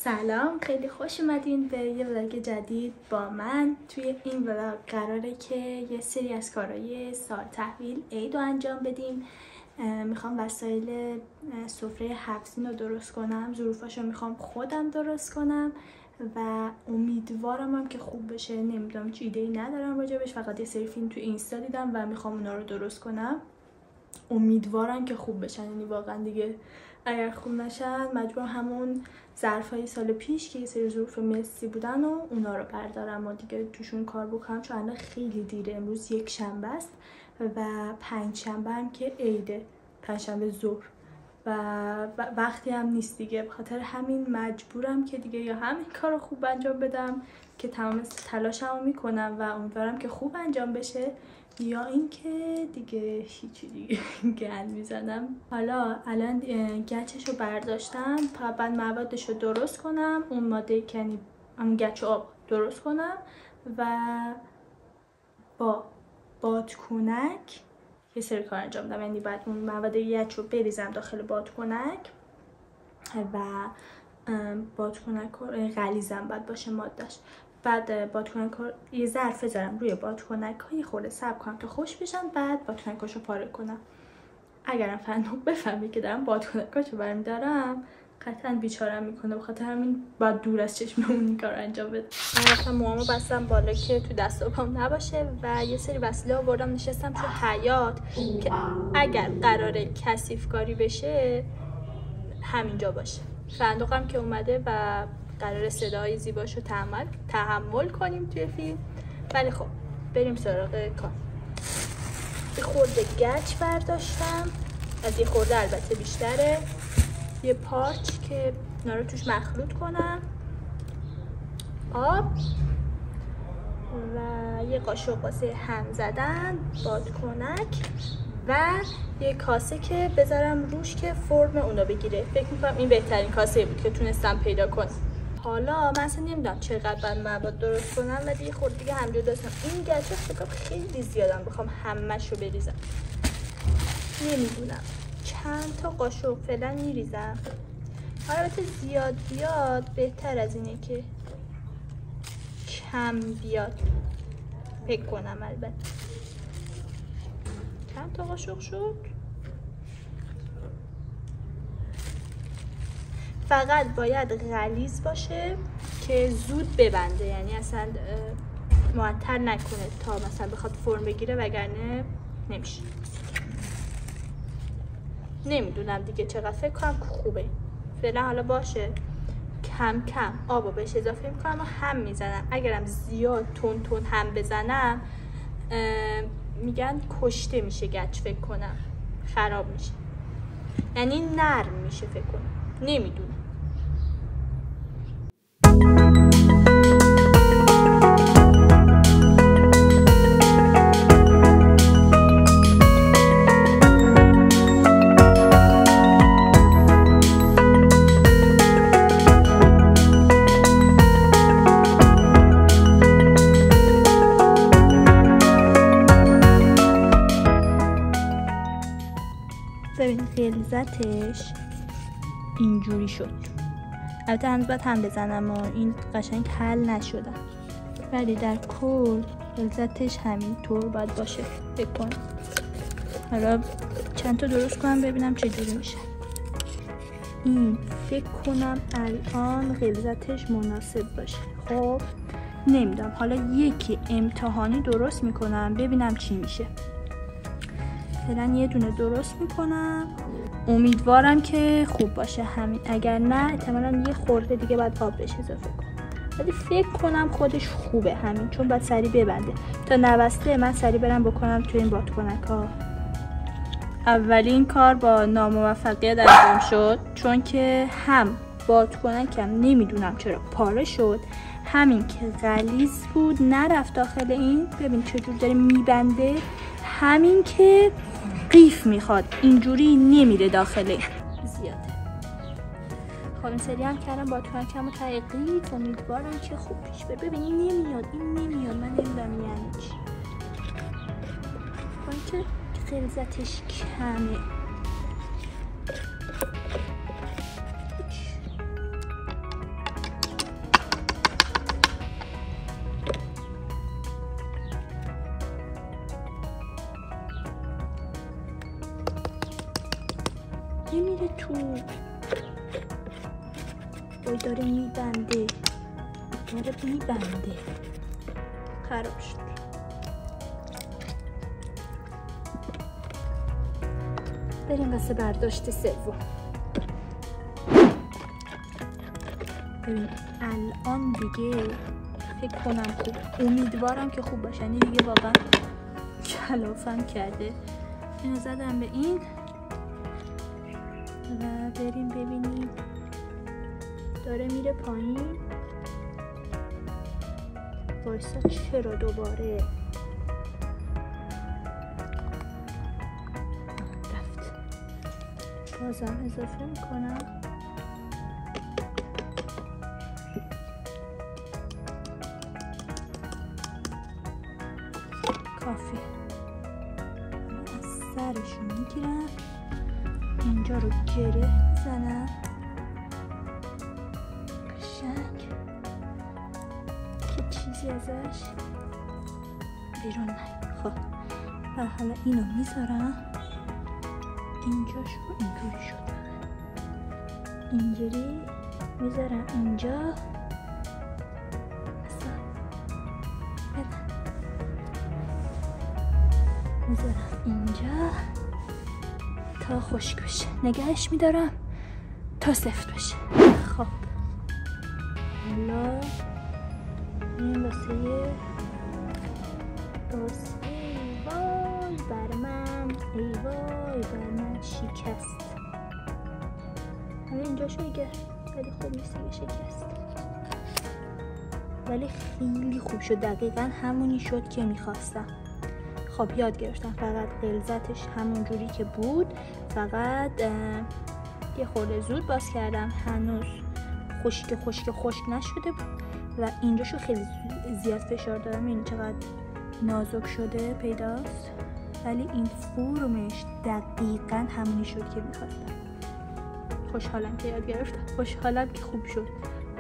سلام، خیلی خوش اومدین به یه ولاگ جدید با من. توی این ولاگ قراره که یه سری از کارهای سال تحویل عید رو انجام بدیم. میخوام وسایل سفره 7 سین رو درست کنم، ظروفاشو میخوام خودم درست کنم و امیدوارم هم که خوب بشه. نمیدونم، چه ایده‌ای ندارم راجبش، فقط یه سری فیلم تو اینستا دیدم و میخوام اونا رو درست کنم. امیدوارم که خوب بشن، یعنی واقعا دیگه اگر خوب نشن مجبورم همون ظرفای سال پیش که یه سری ظروف مسی بودن و اونا رو بردارم و دیگه توشون کار بکنم، چون الان خیلی دیره. امروز یک شنبه است و پنجشنبه هم که عیده، پنجشنبه ظهر و وقتی هم نیست دیگه. بخاطر همین مجبورم که دیگه یا همین کار رو خوب انجام بدم که تمام تلاشمو میکنم و امیدوارم که خوب انجام بشه، یا اینکه دیگه هیچی دیگه گند میزنم. حالا الان گچش رو برداشتم، بعد موادش رو درست کنم، اون ماده کنی هم گچ آب درست کنم و با بادکنک یه سری کار انجام بدم. یعنی بعد اون مواد گچ رو بریزم داخل بادکنک و بادکنک رو غلیظم باید باشه مادهش. بعد بادکنک رو یه ظرف بذارم روی بادکنک ها، یه خورده صبر کنم تا خوش بشن، بعد بادکنکاشو پاره کنم. اگرم فنوب بفهمی که دارم بادکنکاشو برمیدارم قطعا بیچارم میکنه، بخاطر همین باید دور از چشممون این کار انجام بده. من رفتم موامو بستم بالا که تو دست و پام نباشه و یه سری وسیله آوردم نشستم تو حیاط که اگر قراره کثیف کاری بشه همینجا باشه. فندقم که اومده و قرار صدای زیباشو تحمل کنیم توی فیلم. ولی خب بریم سراغ کار. یه خورده گچ برداشتم، از یه خورده البته بیشتره، یه پارچ که اینا رو توش مخلوط کنم، آب و یه قاشق واسه هم زدن، بادکنک و یه کاسه که بذارم روش که فرم اونو بگیره. فکر میکنم این بهترین کاسه بود که تونستم پیدا کنم. حالا من اصلا نمیدونم چقدر باید مواد درست کنم و دیگه خورد دیگه همجور داشتم. این گچه فکرم خیلی زیادم بخوام همش رو بریزم. نمیدونم چند تا قاشق فعلا میریزم. البته زیاد بیاد بهتر از اینه که کم بیاد، فکر کنم. البته چند تا قاشق شد. فقط باید غلیظ باشه که زود ببنده، یعنی اصلا معطل نکنه تا مثلا بخواد فرم بگیره، وگرنه نمیشه. نمیدونم دیگه چقدر، فکر کنم خوبه فعلا. حالا باشه، کم کم آبو بهش اضافه میکنم و هم میزنم. اگرم زیاد تون هم بزنم میگن کشته میشه گچ، فکر کنم خراب میشه، یعنی نرم میشه فکر کنم، نمیدونم. ببین غلظتش اینجوری شد. البته هنوز باید هم بزنم و این قشنگ حل نشدم، ولی در کل غلظتش همینطور باید باشه فکر کنم. حالا چند تا درست کنم ببینم چجوری میشه. این فکر کنم الان غلظتش مناسب باشه. خب نمیدونم، حالا یکی امتحانی درست میکنم ببینم چی میشه. فعلا یه دونه درست میکنم، امیدوارم که خوب باشه همین. اگر نه احتمالاً یه خورده دیگه باید آب بهش اضافه کنم، ولی فکر کنم خودش خوبه همین، چون باید سریع ببنده. تا نبسته من سریع برم بکنم توی این بادکنک ها. اولین کار با ناموفقیت انجام شد، چون که هم بادکنکم نمیدونم چرا پاره شد، همین که غلیظ بود نرفت داخل این. ببین چجور داره میبنده، همین که قیف میخواد اینجوری نمیره داخل زیاده. خب این سری هم کردم بادکنکم رو ته قیف، امیدوارم که خوب پیش بره. ببین این نمیاد، من نمیدونم یعنی چی. با اینکه غلظتش کمه. وای داره میبنده، خراب شد. بریم واسه برداشت سوم. ببین الان دیگه فکر کنم خوب، امیدوارم که خوب باشه. یعنی دیگه واقعا کلافم کرده. اینو زدم به این و بریم ببینیم داره میره پایین. وایسا چرا دوباره رفت؟ بازم اضافه میکنم. کافی. از سرشون میگیرم، اینجا رو گره میزنم قشنگ که چیزی ازش بیرون نیاد. خب و حالا اینو میذارم اینجاش رو اینجوری شد، اینجوری میذارم اینجا میذارم اینجا تا خشک بشه، نگهش میدارم تا سفت بشه. خب حالا این واسه وای بر من، ای وای بر من شکست. حالا اینجا شویگر ولی خوب نیست دیگه، شکست ولی خیلی خوب شد. دقیقا همونی شد که میخواستم. خب یاد گرفتم، فقط غلظتش همون جوری که بود، فقط یه خورده زود باز کردم، هنوز خشک نشده بود و اینجاشو خیلی زیاد فشار دادم. این چقدر نازک شده پیداست، ولی این فرمش دقیقا همونی شد که میخواستم. خوشحالم که یاد گرفتم، خوشحالم که خوب شد،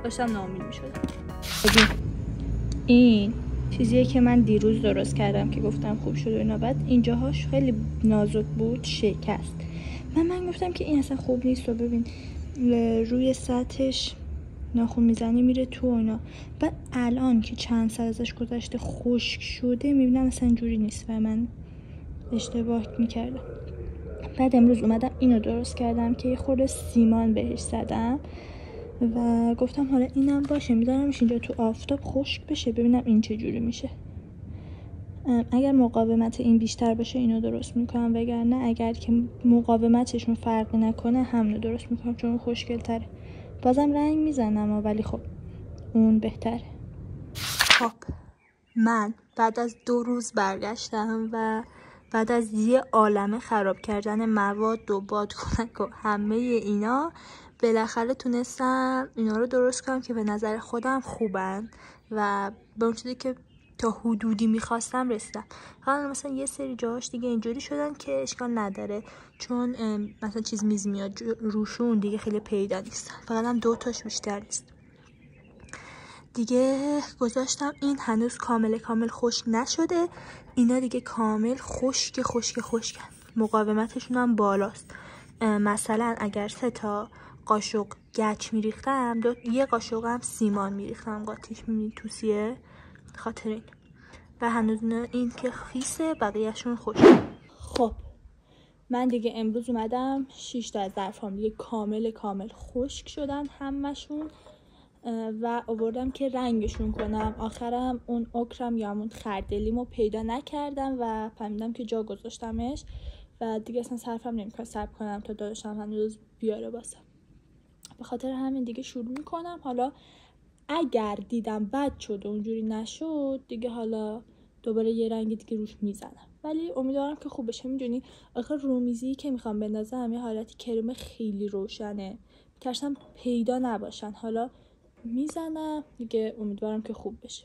داشتم ناامید میشدم. این چیزیه که من دیروز درست کردم که گفتم خوب شد و اینا، بعد اینجاهاش خیلی نازک بود شکست. من گفتم که این اصلا خوب نیست و ببین روی سطحش ناخن میزنی میره تو اینا. بعد الان که چند سال ازش گذشته خشک شده میبینم اصلا اینجوری نیست و من اشتباه میکردم. بعد امروز اومدم اینو درست کردم که یه خورده سیمان بهش زدم و گفتم حالا اینم باشه، میذارمش اینجا تو آفتاب خشک بشه ببینم این چه جوری میشه. اگر مقاومت این بیشتر باشه اینو درست میکنم، وگرنه اگر که مقاومتشون فرقی نکنه همونو درست میکنم چون اون خوشگل تره. بازم رنگ میزنم ولی خب اون بهتره. خب من بعد از 2 روز برگشتم و بعد از یه عالمه خراب کردن مواد و بادکنک و همه اینا بالاخره تونستم اینا رو درست کنم که به نظر خودم خوبن و به اون چیزی که تا حدودی میخواستم رسیدم. حالا مثلا یه سری جاهاش دیگه اینجوری شدن که اشکال نداره چون مثلا چیز میز میاد روشون دیگه خیلی پیدا نیستن، فقط هم 2 تاش بیشتر نیست دیگه. گذاشتم این هنوز کامل خشک نشده، اینا دیگه کامل خشکن، مقاومتشون هم بالاست. مثلا اگر 3 تا قاشق گچ میریختم، 1 قاشق هم سیمان میریختم قاطیش، میبینید توسیه خاطر این. و هنوز این که خیسه، بقیهشون خشک. خب من دیگه امروز اومدم 6 تا از ظرفام دیگه کامل خشک شدن همشون و آوردم که رنگشون کنم. آخرم اون اکرم یا همون خردلیمو پیدا نکردم و فهمیدم که جا گذاشتمش و دیگه اصلا صرفم نمیکنم صبر کنم تا داداشم هنوز بیاره باسم. به خاطر همین دیگه شروع میکنم. حالا اگر دیدم بد شد و اونجوری نشد دیگه حالا دوباره یه رنگ دیگه روش میزنم، ولی امیدوارم که خوب بشه. میدونی آخر رومیزی که میخوام بندازم یه حالتی کرم خیلی روشنه، میترسم پیدا نباشن. حالا میزنم دیگه، امیدوارم که خوب بشه.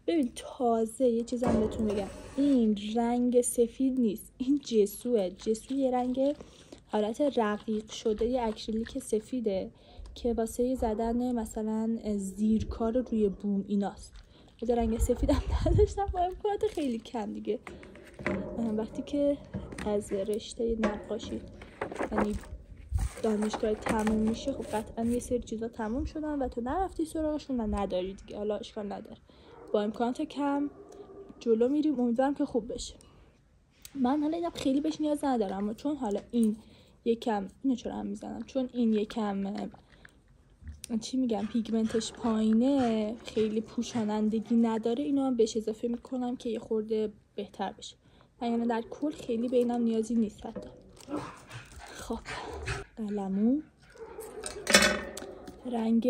ببین تازه یه چیزم بهتون بگم، این رنگ سفید نیست، این جسوه. جسو یه رنگ حالت رقیق شده، یه اکریلیک سفیده که واسه زدن مثلا زیرکار روی بوم ایناست. یه رنگ سفیدم نداشتم با امکانات خیلی کم دیگه. وقتی که از رشته نقاشی یعنی دانشگاه تموم میشه خب قطعا یه سری چیزا تموم شدن و تو نرفتی سراغشون و نداری دیگه. حالا اشکال نداره، با امکانات کم جلو میریم، امیدوارم که خوب بشه. من حالا اینم خیلی بهش نیاز ندارم چون حالا این یکم اینو چرا هم میزنم، چون این یکم چی میگم پیگمنتش پایینه، خیلی پوشانندگی نداره، اینو هم بهش اضافه میکنم که یه خورده بهتر بشه. یعنی در کل خیلی به اینم نیازی نیست حتی. خب قلمو رنگ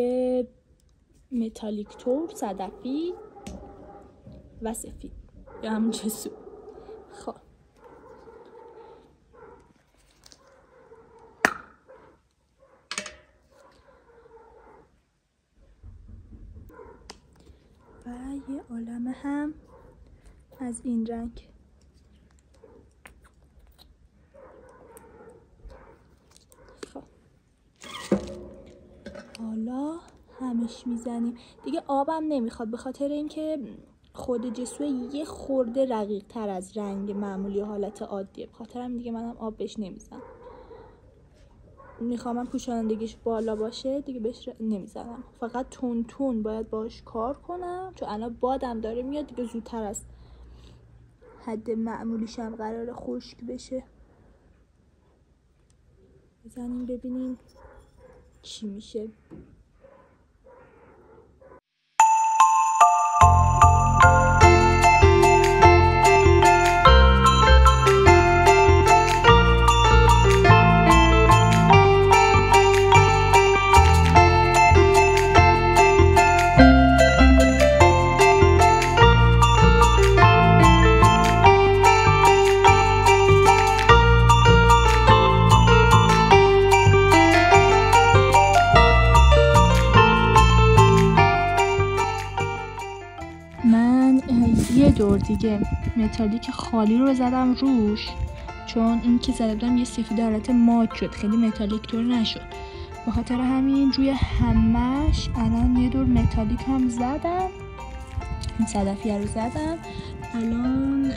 متالیک تور، صدفی و سفید یا همون جسو. خب و یه عالمه هم از این رنگ. خب حالا همش میزنیم دیگه. آبم نمیخواد به خاطر اینکه خود جسو یه خورده رقیق تر از رنگ معمولی حالت عادیه، به خاطر همین دیگه منم آب بهش نمیزنم. میخوام پوشانندگیش بالا باشه دیگه بهش نمیزنم، فقط تون تون باید باش کار کنم چون الان بادم داره میاد دیگه، زودتر از حد معمولیش هم قراره خشک بشه. بزنیم ببینیم چی میشه. یه دور دیگه متالیک خالی رو زدم روش، چون این که زده بودم یه سفید حالت مات شد، خیلی متالیک طور نشد، به خاطر همین روی همش الان یه دور متالیک هم زدم، این صدفیه رو زدم، الان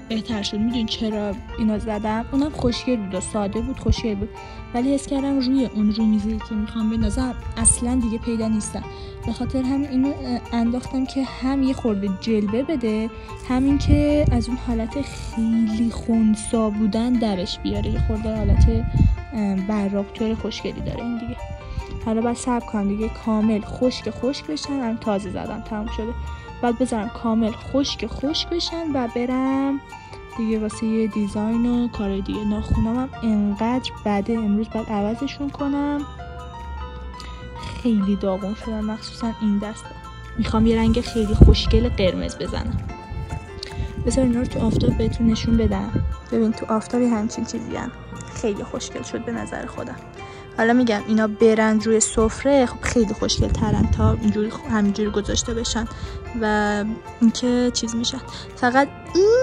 بهتر شد. میدونی چرا اینا زدم؟ اونم خوشگل بود، ساده بود، خوشگل بود، ولی حس کردم روی اون رومیزی که میخوام بندازم اصلا دیگه پیدا نیستم، به خاطر همین اینو انداختم که هم یه خورده جلوه بده، همین که از اون حالت خیلی خنثی بودن درش بیاره، یه خورده حالت براق طور خوشگلی داره این دیگه. حالا باید صبر کنم دیگه کامل خشک بشن، هم تازه زدم تموم شده، بعد بذارم کامل خشک بشن و برم دیگه واسه یه دیزاین و کار دیگه. ناخونام هم انقدر بده امروز باید عوضشون کنم، خیلی داغون شدن مخصوصا این دستا. میخوام یه رنگ خیلی خوشگل قرمز بزنم. بذار اینا رو تو آفتاب بهتون نشون بدم. ببین تو آفتابی همچین چیزی هم خیلی خوشگل شد به نظر خودم. حالا میگم اینا برن روی سفره خب خیلی خوشگل ترن تا اینجوری همینجوری گذاشته بشن و اینکه چیز میشن. فقط این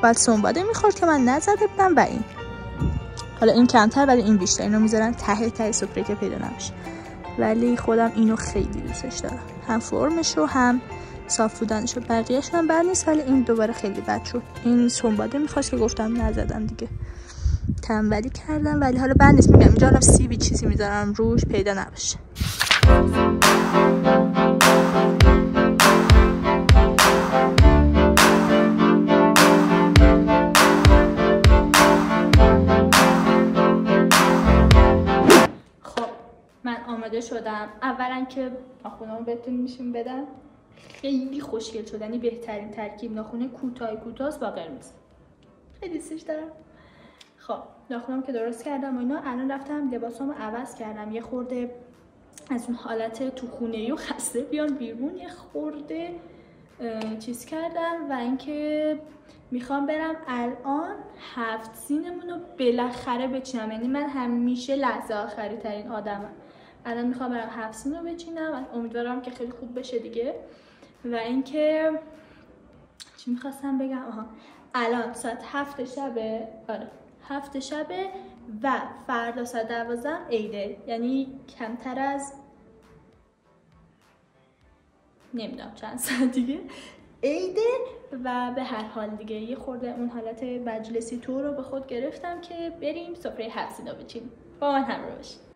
باید سنباده میخورد که من نزده بودم و این حالا این کمتر ولی این بیشتر. اینو میذارن ته سفره که پیدا نمیشه، ولی خودم اینو خیلی دوستش دارم، هم فرمشو هم صاف بودنشو. بقیه‌اش هم بد نیست ولی این دوباره خیلی بد شد. این سنباده میخواست که گفتم نزدم دیگه، تنبلی کردم، ولی حالا بد نیست. میگم اینجا حالا سیبی چیزی میذارم روش پیدا نباشه. آماده شدم. اولا که ناخونامو بهتون نشون بدم، خیلی خوشگل شد، یعنی بهترین ترکیب ناخونه کوتاست با قرمز، خیلی دوستش دارم. خب ناخونام که درست کردم و اینا، الان رفتم لباسامو عوض کردم، یه خورده از اون حالت تو خونه‌ای و خسته بیان بیرون، یه خورده چیز کردم و اینکه میخوام برم الان 7 سینمون رو بالاخره بچینم. یعنی من همیشه لحظه آخری ترین آدمم، الان میخوام برم 7 سین رو بچینم، امیدوارم که خیلی خوب بشه دیگه. و اینکه چی میخواستم بگم، الان ساعت 7 شبه، آره 7 شبه و فردا ساعت 12 عیده، یعنی کمتر از نمیدونم چند ساعت دیگه عیده. و به هر حال دیگه یه خورده اون حالت مجلسی تو رو به خود گرفتم که بریم سفره 7 سین رو بچینیم. با من همراه باشید.